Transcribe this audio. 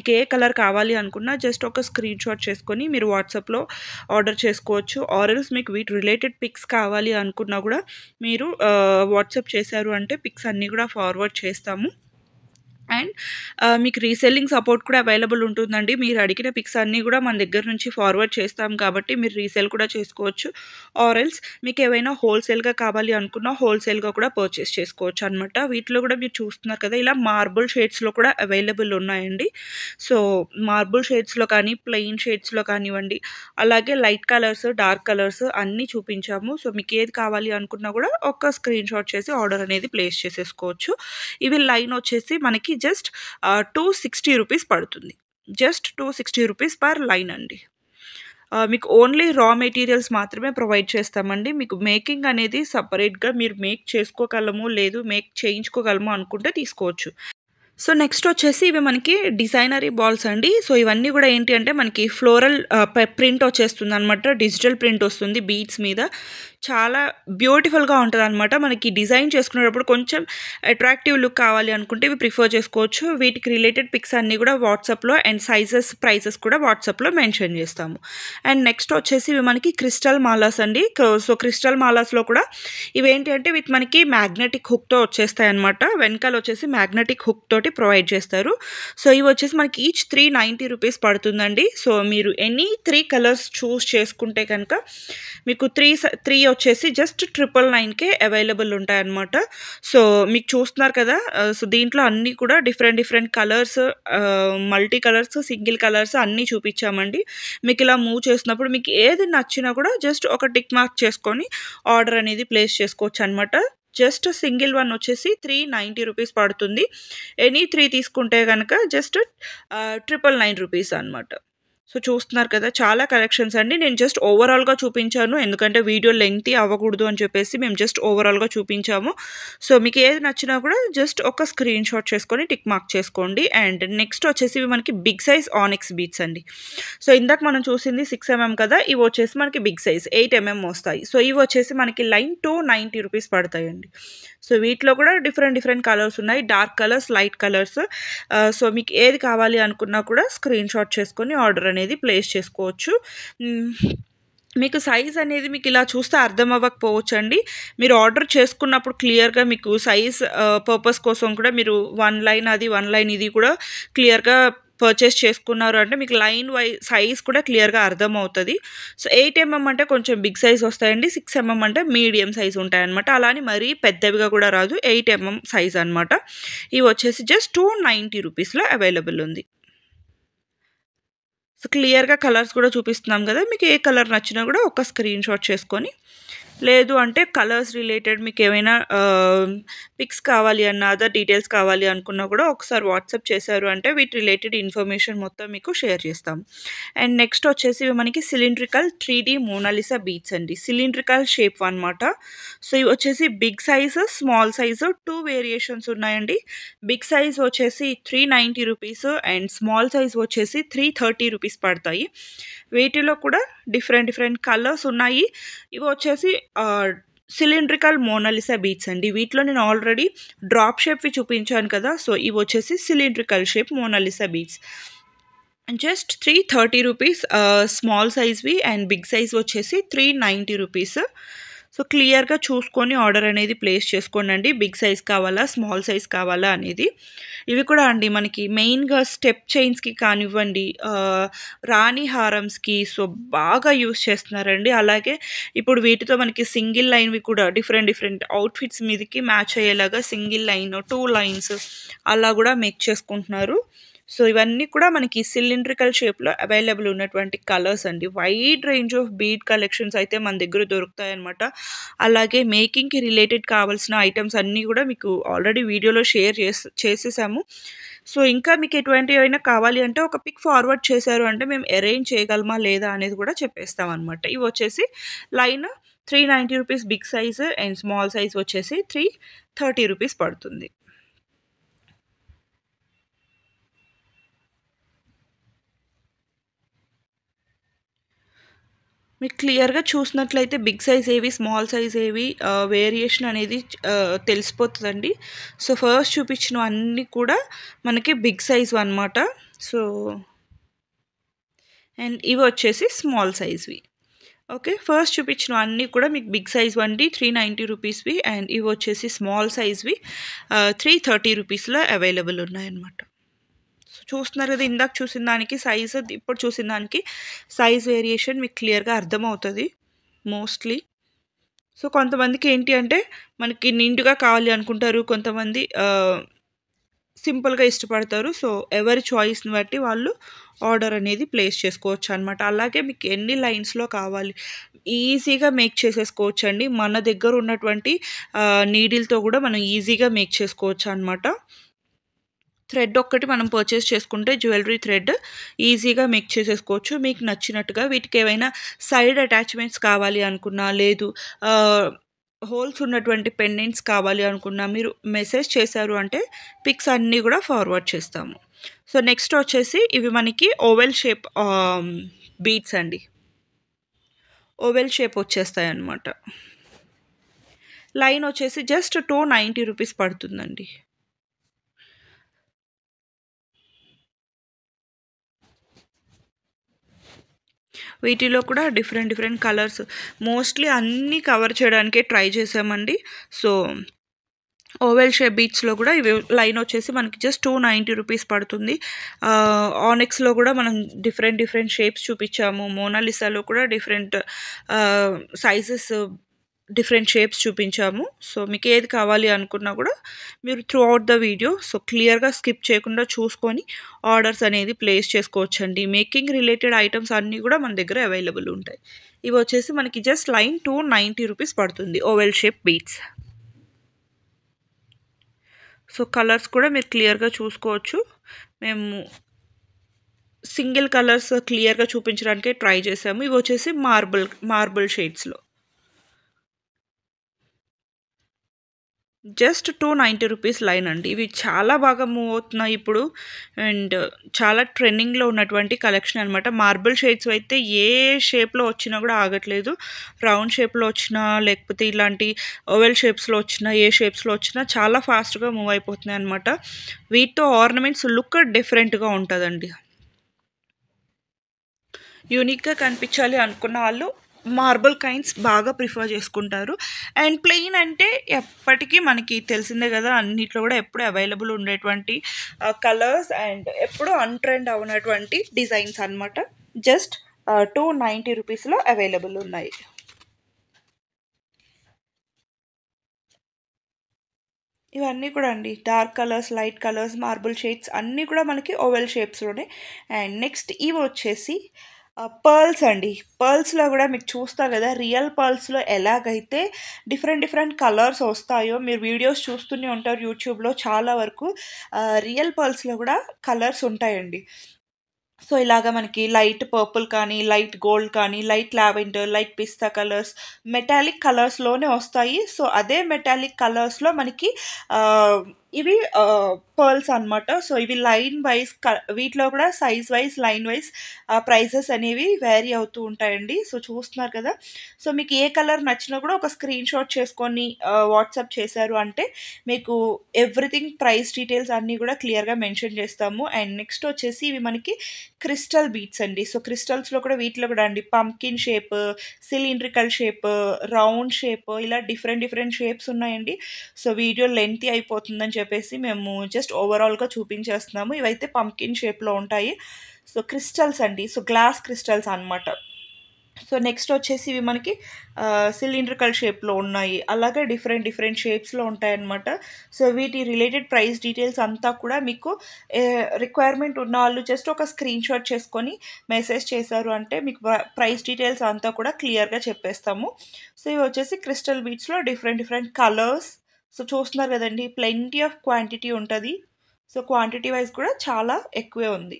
మీకు ఏ కలర్ కావాలి అనుకున్నా జస్ట్ ఒక స్క్రీన్ షాట్ చేసుకొని మీరు వాట్సాప్‌లో ఆర్డర్ చేసుకోవచ్చు. ఆర్ ఎల్స్ మీకు వీటి రిలేటెడ్ పిక్స్ కావాలి అనుకున్నా కూడా మీరు వాట్సాప్ చేశారు అంటే పిక్స్ అన్నీ కూడా ఫార్వర్డ్ చేస్తాము. అండ్ మీకు రీసెల్లింగ్ సపోర్ట్ కూడా అవైలబుల్ ఉంటుందండి. మీరు అడిగిన పిక్స్ అన్నీ కూడా మన దగ్గర నుంచి ఫార్వర్డ్ చేస్తాం కాబట్టి మీరు రీసేల్ కూడా చేసుకోవచ్చు. ఆర్ ఎల్స్ మీకేవైనా హోల్‌సేల్‌గా కావాలి అనుకున్నా హోల్‌సేల్‌గా కూడా పర్చేస్ చేసుకోవచ్చు అనమాట. వీటిలో కూడా మీరు చూస్తున్నారు కదా! ఇలా మార్బుల్ షేడ్స్‌లో కూడా అవైలబుల్ ఉన్నాయండి. సో, మార్బుల్ షేడ్స్‌లో కానీ, ప్లెయిన్ షేడ్స్‌లో కానివ్వండి, అలాగే లైట్ కలర్స్, డార్క్ కలర్స్ అన్నీ చూపించాము. సో, మీకేది కావాలి అనుకున్నా కూడా ఒక స్క్రీన్ షాట్ చేసి ఆర్డర్ అనేది ప్లేస్ చేసేసుకోవచ్చు. ఇవి లైన్ వచ్చేసి మనకి జస్ట్ 260 రూపీస్ పడుతుంది. జస్ట్ 260 రూపీస్ పర్ లైన్ అండి. మీకు ఓన్లీ రా మెటీరియల్స్ మాత్రమే ప్రొవైడ్ చేస్తామండి. మీకు మేకింగ్ అనేది సెపరేట్‌గా మీరు మేక్ చేసుకోగలము, లేదు మేక్ చేయించుకోగలము అనుకుంటే తీసుకోవచ్చు. సో, నెక్స్ట్ వచ్చేసి ఇవి మనకి డిజైనరీ బాల్స్ అండి. సో, ఇవన్నీ గూడా ఏంటి అంటే మనకి ఫ్లోరల్ ప్రింట్ వచ్చేస్తుందనమాట. డిజిటల్ ప్రింట్ వస్తుంది బీడ్స్ మీద. చాలా బ్యూటిఫుల్‌గా ఉంటదనమాట. మనకి డిజైన్ చేసుకునేటప్పుడు కొంచెం అట్రాక్టివ్ లుక్ కావాలి అనుకుంటే ఇవి ప్రిఫర్ చేసుకోవచ్చు. వీటికి రిలేటెడ్ పిక్స్ అన్నీ గూడా వాట్సాప్‌లో అండ్ సైజెస్, ప్రైసెస్ కూడా వాట్సాప్‌లో మెన్షన్ చేస్తాము. అండ్ నెక్స్ట్ వచ్చేసి ఇవి మనకి క్రిస్టల్ మాలాస్ అండి. సో, క్రిస్టల్ మాలాస్‌లో కూడా ఇవేంటి అంటే మనకి మ్యాగ్నెటిక్ హుక్‌తో వచ్చేస్తాయన్నమాట. వెనకాల వచ్చేసి మ్యాగ్నెటిక్ హుక్ తోటి ప్రొవైడ్ చేస్తారు. సో, ఇవొచ్చేసి మనకి ఈచ్ 390 రూపీస్ పడుతుందండి. సో, మీరు ఎనీ 3 కలర్స్ చూజ్ చేసుకుంటే కనుక మీకు 3 వచ్చేసి జస్ట్ 999కే అవైలబుల్ ఉంటాయన్నమాట. సో, మీకు చూస్తున్నారు కదా! సో, దీంట్లో అన్నీ కూడా different different colours, multi colours, single colours అన్నీ చూపించామండి. మీకిలా మూవ్ చేసినప్పుడు మీకు ఏది నచ్చినా కూడా జస్ట్ ఒక టిక్ మార్క్ చేసుకొని ఆర్డర్ అనేది ప్లేస్ చేసుకోవచ్చనమాట. జస్ట్ సింగిల్ వన్ వచ్చేసి 390 రూపీస్ పడుతుంది. ఎనీ 3 తీసుకుంటే గనక జస్ట్ 999 రూపీస్ అనమాట. సో, చూస్తున్నారు కదా! చాలా కలెక్షన్స్ అండి. నేను జస్ట్ ఓవరాల్‌గా చూపించాను. ఎందుకంటే వీడియో లెంగ్తీ అవ్వకూడదు అని చెప్పేసి మేము జస్ట్ ఓవరాల్‌గా చూపించాము. సో, మీకు ఏది నచ్చినా కూడా జస్ట్ ఒక స్క్రీన్ షాట్ చేసుకొని టిక్ మార్క్ చేసుకోండి. అండ్ నెక్స్ట్ వచ్చేసి ఇవి మనకి బిగ్ సైజ్ ఆనిక్స్ బీడ్స్ అండి. సో, ఇందాక మనం చూసింది 6 కదా! ఇవొచ్చేసి మనకి బిగ్ సైజ్ 8 వస్తాయి. సో, ఇవొచ్చేసి మనకి లైన్ 290 రూపీస్ పడతాయండి. సో, వీటిలో కూడా డిఫరెంట్ డిఫరెంట్ కలర్స్ ఉన్నాయి. Dark colours, light colours. So, మీకు ఏది కావాలి అనుకున్నా కూడా స్క్రీన్ షాట్ చేసుకొని ఆర్డర్ అనేది ప్లేస్ చేసుకోవచ్చు. హ్మ్. మీకు సైజ్ అనేది మీకు ఇలా చూస్తే అర్థం అవ్వకపోవచ్చండి. మీరు ఆర్డర్ చేసుకున్నప్పుడు క్లియర్‌గా మీకు సైజ్ పర్పస్ కోసం కూడా మీరు 1 లైన్ అది, 1 లైన్ ఇది కూడా క్లియర్‌గా పర్చేస్ చేసుకున్నారు అంటే మీకు లైన్ సైజ్ కూడా క్లియర్‌గా అర్థమవుతది. సో, 8 అంటే కొంచెం బిగ్ సైజ్ వస్తాయండి. 6 అంటే మీడియం సైజ్ ఉంటాయన్నమాట. అలా అని మరీ పెద్దవిగా కూడా రాదు. 8 సైజ్ అనమాట. ఇవొచ్చేసి జస్ట్ 290 రూపీస్‌లో అవైలబుల్ ఉంది. సో, క్లియర్‌గా కలర్స్ కూడా చూపిస్తున్నాం గదా! మీకు ఏ కలర్ నచ్చినా గూడా ఒక స్క్రీన్ షాట్ చేసుకొని, లేదు అంటే కలర్స్ రిలేటెడ్ మీకేమైనా పిక్స్ కావాలి అన్నా, అదర్ డీటెయిల్స్ కావాలి అనుకున్నా కూడా ఒకసారి వాట్సాప్ చేశారు అంటే వీటి రిలేటెడ్ ఇన్ఫర్మేషన్ మొత్తం మీకు షేర్ చేస్తాం. అండ్ నెక్స్ట్ వచ్చేసి ఇవి మనకి సిలిండ్రికల్ 3D మోనాలిసా బీడ్స్ అండి. సిలిండ్రికల్ షేప్ అనమాట. సో, ఇవి వచ్చేసి big size, small size 2 variations ఉన్నాయండి. బిగ్ సైజ్ వచ్చేసి 390 రూపీస్ అండ్ స్మాల్ సైజ్ వచ్చేసి 330 రూపీస్ పడతాయి. వీటిలో కూడా డిఫరెంట్ డిఫరెంట్ కలర్స్ ఉన్నాయి. ఇవి వచ్చేసి సిలిండ్రికల్ మోనాలిసా బీడ్స్ అండి. వీటిలో నేను ఆల్రెడీ డ్రాప్ షేప్‌వి చూపించాను కదా! సో, ఇవొచ్చేసి cylindrical shape Monalisa beads. Just 330 rupees small సైజ్‌వి అండ్ బిగ్ సైజ్ వచ్చేసి 390 రూపీస్. సో, క్లియర్‌గా చూసుకొని ఆర్డర్ అనేది ప్లేస్ చేసుకోండండి. బిగ్ సైజ్ కావాలా? స్మాల్ సైజ్ కావాలా? అనేది. ఇవి కూడా అండి మనకి మెయిన్‌గా స్టెప్ చైన్స్‌కి కానివ్వండి, రాణి హారమ్స్‌కి సో, బాగా యూజ్ చేస్తున్నారండి. అలాగే ఇప్పుడు వీటితో మనకి సింగిల్ లైన్‌వి కూడా డిఫరెంట్ డిఫరెంట్ అవుట్‌ఫిట్స్ మీదకి మ్యాచ్ అయ్యేలాగా సింగిల్ లైన్, 2 లైన్స్ అలా గూడా మేక్ చేసుకుంటున్నారు. సో, ఇవన్నీ కూడా మనకి సిలిండ్రికల్ షేప్‌లో అవైలబుల్ ఉన్నటువంటి కలర్స్ అండి. Wide range of bead collections అయితే మన దగ్గర దొరుకుతాయన్నమాట. అలాగే మేకింగ్‌కి రిలేటెడ్ కావాల్సిన ఐటెమ్స్ అన్నీ గూడా మీకు ఆల్రెడీ వీడియోలో షేర్ చేసేసాము. సో, ఇంకా మీకు ఎటువంటివైనా కావాలి అంటే ఒక పిక్ ఫార్వర్డ్ చేశారు అంటే మేము అరేంజ్ చేయగలమా లేదా అనేది కూడా చెప్పేస్తామనమాట. ఇవొచ్చేసి line 390 rupees big size and small size వచ్చేసి 330 రూపీస్ పడుతుంది. మీకు క్లియర్‌గా చూసినట్లయితే బిగ్ సైజ్ ఏవి, స్మాల్ సైజ్ ఏవి వేరియేషన్ అనేది తెలిసిపోతదండి. సో, ఫస్ట్ చూపించినవన్నీ కూడా మనకి బిగ్ సైజ్‌వన్నమాట. సో, అండ్ ఇవొచ్చేసి స్మాల్ సైజ్‌వి. ఓకే. ఫస్ట్ చూపించినవన్నీ కూడా మీకు బిగ్ సైజ్‌వండి 390 రూపీస్‌వి అండ్ ఇవొచ్చేసి స్మాల్ సైజ్‌వి 330 రూపీస్‌లో అవైలబుల్ ఉన్నాయన్నమాట. సో, చూస్తున్నారు కదా! ఇందాక చూసిన దానికి సైజ్, ఇప్పుడు చూసిన దానికి సైజ్ వేరియేషన్ మీకు క్లియర్‌గా అర్థమవుతది మోస్ట్‌లీ. సో, కొంతమందికి ఏంటి అంటే మనకి నిండుగా కావాలి అనుకుంటారు. కొంతమంది సింపుల్‌గా ఇష్టపడతారు. సో, ఎవరి చాయిస్‌ని బట్టి వాళ్ళు ఆర్డర్ అనేది ప్లేస్ చేసుకోవచ్చనమాట. అలాగే మీకు ఎన్ని లైన్స్‌లో కావాలి ఈజీగా మేక్ చేసేసుకోవచ్చండి. మన దగ్గర ఉన్నటువంటి నీడిల్‌తో కూడా మనం ఈజీగా మేక్ చేసుకోవచ్చనమాట. థ్రెడ్ ఒక్కటి మనం పర్చేస్ చేసుకుంటే జ్యువెలరీ థ్రెడ్ ఈజీగా మేక్ చేసేసుకోవచ్చు. మీకు నచ్చినట్టుగా వీటికి ఏవైనా సైడ్ అటాచ్‌మెంట్స్ కావాలి అనుకున్నా, లేదు హోల్స్ ఉన్నటువంటి పెండెంట్స్ కావాలి అనుకున్నా మీరు మెసేజ్ చేశారు అంటే పిక్స్ అన్నీ కూడా ఫార్వర్డ్ చేస్తాము. సో, నెక్స్ట్ వచ్చేసి ఇవి మనకి ఓవెల్ షేప్ బీడ్స్ అండి. ఓవెల్ షేప్ వచ్చేస్తాయన్నమాట. లైన్ వచ్చేసి జస్ట్ 290 రూపీస్ పడుతుందండి. వీటిలో కూడా డిఫరెంట్ కలర్స్ మోస్ట్‌లీ అన్నీ కవర్ చేయడానికే ట్రై చేశామండి. సో, ఓవెల్ షేప్ బీడ్స్‌లో కూడా ఇవి లైన్ వచ్చేసి మనకి జస్ట్ 290 రూపీస్ పడుతుంది. ఆనిక్స్‌లో కూడా మనం డిఫరెంట్ షేప్స్ చూపించాము. మోనాలిసాలో కూడా డిఫరెంట్ సైజెస్, డిఫరెంట్ షేప్స్ చూపించాము. సో, మీకు ఏది కావాలి అనుకున్నా కూడా మీరు through out the video so క్లియర్‌గా స్కిప్ చేయకుండా చూసుకొని ఆర్డర్స్ అనేది ప్లేస్ చేసుకోవచ్చండి. మేకింగ్ రిలేటెడ్ ఐటెమ్స్ అన్నీ కూడా మన దగ్గర అవైలబుల్ ఉంటాయి. ఇవి వచ్చేసి మనకి జస్ట్ లైన్ 290 రూపీస్ పడుతుంది oval shape beads. So, colours కూడా మీరు క్లియర్‌గా చూసుకోవచ్చు. మేము సింగిల్ కలర్స్ క్లియర్‌గా చూపించడానికే ట్రై చేసాము. ఇవి వచ్చేసి మార్బుల్ షేడ్స్‌లో. జస్ట్ 290 రూపీస్ లైన్ అండి. ఇవి చాలా బాగా మూవ్ అవుతున్నాయి ఇప్పుడు. అండ్ చాలా ట్రెండింగ్‌లో ఉన్నటువంటి కలెక్షన్ అనమాట. మార్బుల్ షేడ్స్ అయితే ఏ షేప్‌లో వచ్చినా కూడా ఆగట్లేదు. రౌండ్ షేప్‌లో వచ్చినా, లేకపోతే ఇలాంటి ఓవెల్ షేప్స్‌లో వచ్చినా, ఏ షేప్స్‌లో వచ్చినా చాలా ఫాస్ట్‌గా మూవ్ అయిపోతున్నాయి అనమాట. వీటితో ఆర్నమెంట్స్ లుక్ డిఫరెంట్‌గా ఉంటదండి. యూనిక్‌గా కనిపించాలి అనుకున్న వాళ్ళు మార్బుల్ కైండ్స్ బాగా ప్రిఫర్ చేసుకుంటారు. అండ్ ప్లెయిన్ అంటే ఎప్పటికీ మనకి తెలిసిందే కదా! అన్నిట్లో కూడా ఎప్పుడు అవైలబుల్ ఉండేటువంటి కలర్స్ అండ్ ఎప్పుడూ అన్‌ట్రెండ్ అవునటువంటి డిజైన్స్ అనమాట. జస్ట్ 290 రూపీస్‌లో అవైలబుల్ ఉన్నాయి. ఇవన్నీ కూడా అండి dark colours, light colours, marble shades అన్నీ కూడా మనకి ఓవెల్ షేప్స్‌లోనే. అండ్ నెక్స్ట్ ఇవి వచ్చేసి పర్ల్స్ అండి. పర్ల్స్‌లో కూడా మీకు చూస్తారు కదా! రియల్ పర్ల్స్‌లో ఎలాగైతే డిఫరెంట్ కలర్స్ వస్తాయో మీరు వీడియోస్ చూస్తూనే ఉంటారు యూట్యూబ్‌లో చాలా వరకు. రియల్ పర్ల్స్‌లో కూడా కలర్స్ ఉంటాయండి. సో, ఇలాగ మనకి లైట్ పర్పుల్ కానీ, లైట్ గోల్డ్ కానీ, లైట్ లావెండర్, లైట్ పిస్తా కలర్స్, మెటాలిక్ కలర్స్‌లోనే వస్తాయి. సో, అదే మెటాలిక్ కలర్స్‌లో మనకి ఆహ్, ఇవి పర్ల్స్ అనమాట. సో, ఇవి లైన్ వైస్ వీటిలో కూడా size wise, line wise prices అనేవి వేరీ అవుతూ ఉంటాయండి. సో, చూస్తున్నారు కదా! సో, మీకు ఏ కలర్ నచ్చినా కూడా ఒక స్క్రీన్‌షాట్ చేసుకొని వాట్సాప్ చేశారు అంటే మీకు ఎవ్రీథింగ్ ప్రైస్ డీటెయిల్స్ అన్నీ కూడా క్లియర్‌గా మెన్షన్ చేస్తాము. అండ్ నెక్స్ట్ వచ్చేసి ఇవి మనకి క్రిస్టల్ బీడ్స్ అండి. సో, క్రిస్టల్స్‌లో కూడా వీటిలో కూడా అండి pumpkin shape, cylindrical shape, round shape ఇలా డిఫరెంట్ షేప్స్ ఉన్నాయండి. సో, వీడియో లెంతీ అయిపోతుందని చెప్పేసి మేము జస్ట్ ఓవరాల్‌గా చూపించేస్తున్నాము. ఇవైతే పంకిన్ షేప్‌లో ఉంటాయి. సో, క్రిస్టల్స్ అండి. సో, గ్లాస్ క్రిస్టల్స్ అనమాట. సో, నెక్స్ట్ వచ్చేసి ఇవి మనకి సిలిండ్రికల్ షేప్‌లో ఉన్నాయి. అలాగే డిఫరెంట్ షేప్స్‌లో ఉంటాయన్నమాట. సో, వీటి రిలేటెడ్ ప్రైస్ డీటెయిల్స్ అంతా కూడా మీకు రిక్వైర్మెంట్ ఉన్నవాళ్ళు జస్ట్ ఒక స్క్రీన్‌షాట్ చేసుకొని మెసేజ్ చేశారు అంటే మీకు ప్రైస్ డీటెయిల్స్ అంతా కూడా క్లియర్‌గా చెప్పేస్తాము. సో, ఇవి వచ్చేసి క్రిస్టల్ బీడ్స్‌లో డిఫరెంట్ కలర్స్. సో, చూస్తున్నారు కదండీ! ప్లెంటీ ఆఫ్ క్వాంటిటీ ఉంటది. సో, క్వాంటిటీ వైస్ కూడా చాలా ఎక్కువే ఉంది.